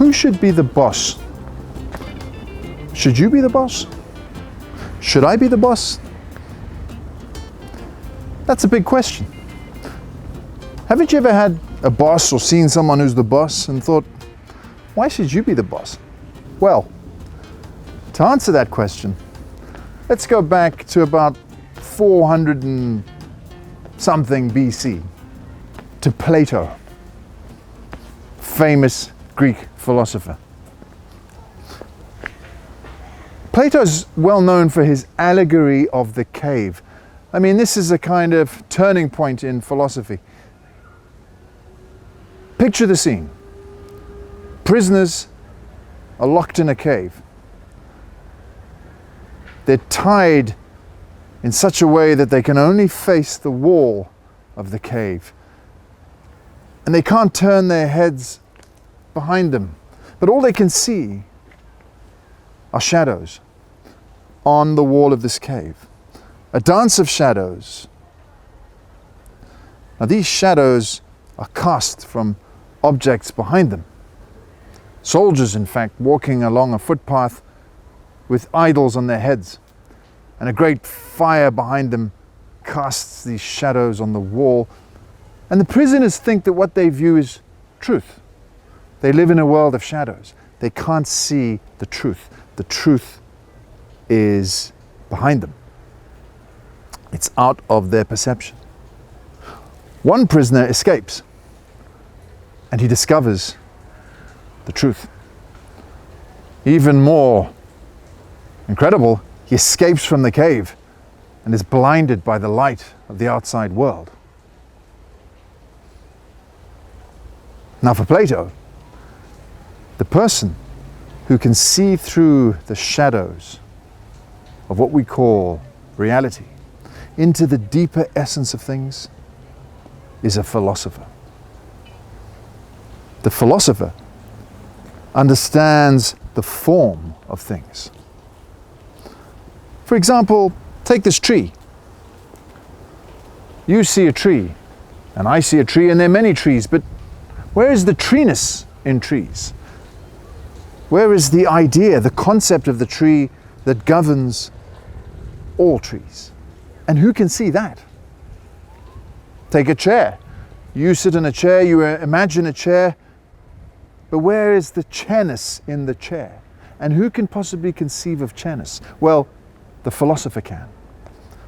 Who should be the boss? Should you be the boss? Should I be the boss? That's a big question. Haven't you ever had a boss or seen someone who's the boss and thought, why should you be the boss? Well, to answer that question, let's go back to about 400 and something BC, to Plato, famous Greek philosopher. Plato's well known for his allegory of the cave. I mean, this is a kind of turning point in philosophy. Picture the scene. Prisoners are locked in a cave. They're tied in such a way that they can only face the wall of the cave. And they can't turn their heads behind them. But all they can see are shadows on the wall of this cave. A dance of shadows. Now these shadows are cast from objects behind them. Soldiers, in fact, walking along a footpath with idols on their heads. And a great fire behind them casts these shadows on the wall. And the prisoners think that what they view is truth. They live in a world of shadows. They can't see the truth. The truth is behind them. It's out of their perception. One prisoner escapes and he discovers the truth. Even more incredible, he escapes from the cave and is blinded by the light of the outside world. Now for Plato, the person who can see through the shadows of what we call reality into the deeper essence of things is a philosopher. The philosopher understands the form of things. For example, take this tree. You see a tree, and I see a tree, and there are many trees, but where is the treeness in trees? Where is the idea, the concept of the tree that governs all trees? And who can see that? Take a chair. You sit in a chair, you imagine a chair, but where is the chairness in the chair? And who can possibly conceive of chairness? Well, the philosopher can.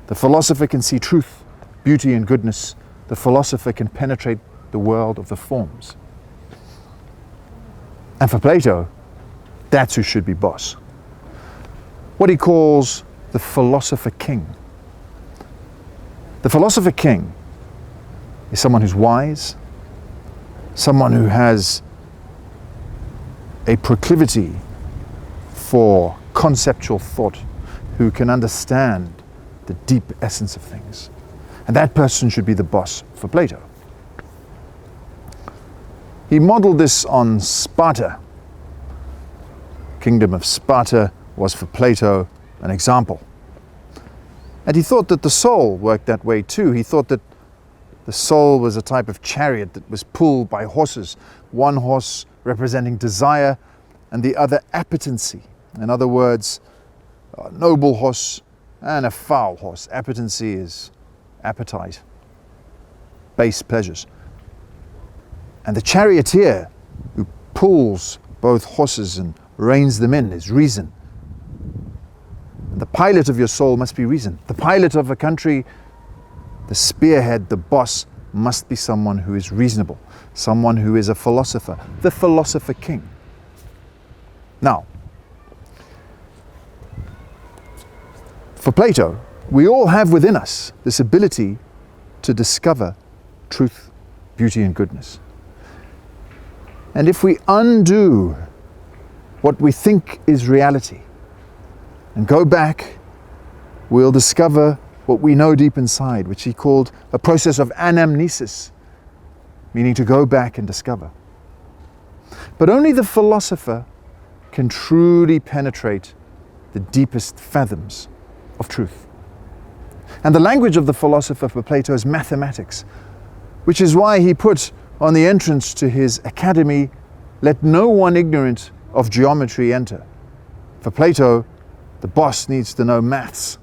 The philosopher can see truth, beauty, and goodness. The philosopher can penetrate the world of the forms. And for Plato, that's who should be boss. What he calls the philosopher king. The philosopher king is someone who's wise, someone who has a proclivity for conceptual thought, who can understand the deep essence of things. And that person should be the boss for Plato. He modeled this on Sparta. Kingdom of Sparta was for Plato an example. And he thought that the soul worked that way too. He thought that the soul was a type of chariot that was pulled by horses, one horse representing desire and the other appetency. In other words, a noble horse and a foul horse. Appetency is appetite, base pleasures. And the charioteer who pulls both horses and reins them in is reason. And the pilot of your soul must be reason. The pilot of a country, the spearhead, the boss, must be someone who is reasonable, someone who is a philosopher, the philosopher king. Now, for Plato, we all have within us this ability to discover truth, beauty, and goodness. And if we undo what we think is reality and go back, we'll discover what we know deep inside, which he called a process of anamnesis, meaning to go back and discover. But only the philosopher can truly penetrate the deepest fathoms of truth. And the language of the philosopher for Plato is mathematics, which is why he put on the entrance to his academy let no one ignorant of geometry enter. For Plato, the boss needs to know maths.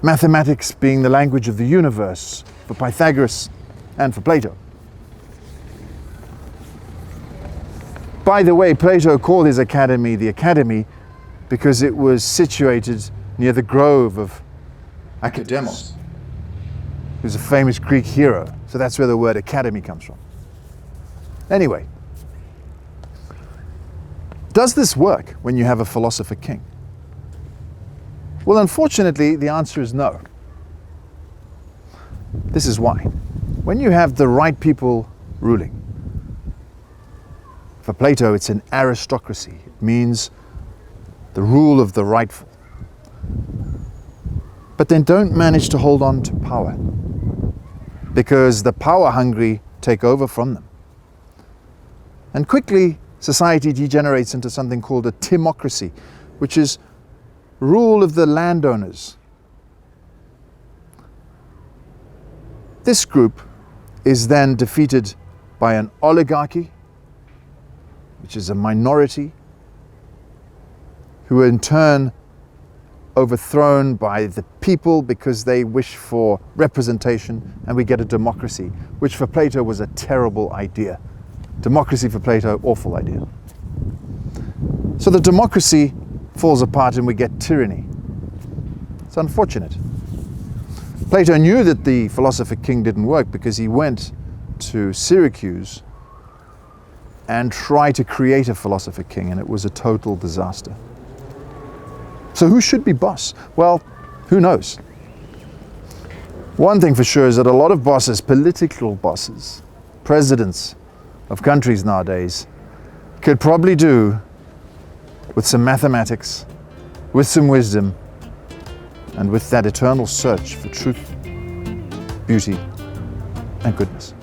Mathematics being the language of the universe for Pythagoras and for Plato. By the way, Plato called his academy the Academy because it was situated near the grove of Academos, who's a famous Greek hero. So that's where the word academy comes from. Anyway, does this work when you have a philosopher king? Well, unfortunately, the answer is no. This is why. When you have the right people ruling, for Plato, it's an aristocracy. It means the rule of the rightful. But then don't manage to hold on to power, because the power-hungry take over from them. And quickly, society degenerates into something called a timocracy, which is rule of the landowners. This group is then defeated by an oligarchy, which is a minority, who are in turn overthrown by the people because they wish for representation, and we get a democracy, which for Plato was a terrible idea. Democracy for Plato, awful idea. So the democracy falls apart and we get tyranny. It's unfortunate. Plato knew that the philosopher king didn't work because he went to Syracuse and tried to create a philosopher king, and it was a total disaster. So who should be boss? Well, who knows? One thing for sure is that a lot of bosses, political bosses, presidents of countries nowadays, could probably do with some mathematics, with some wisdom, and with that eternal search for truth, beauty, and goodness.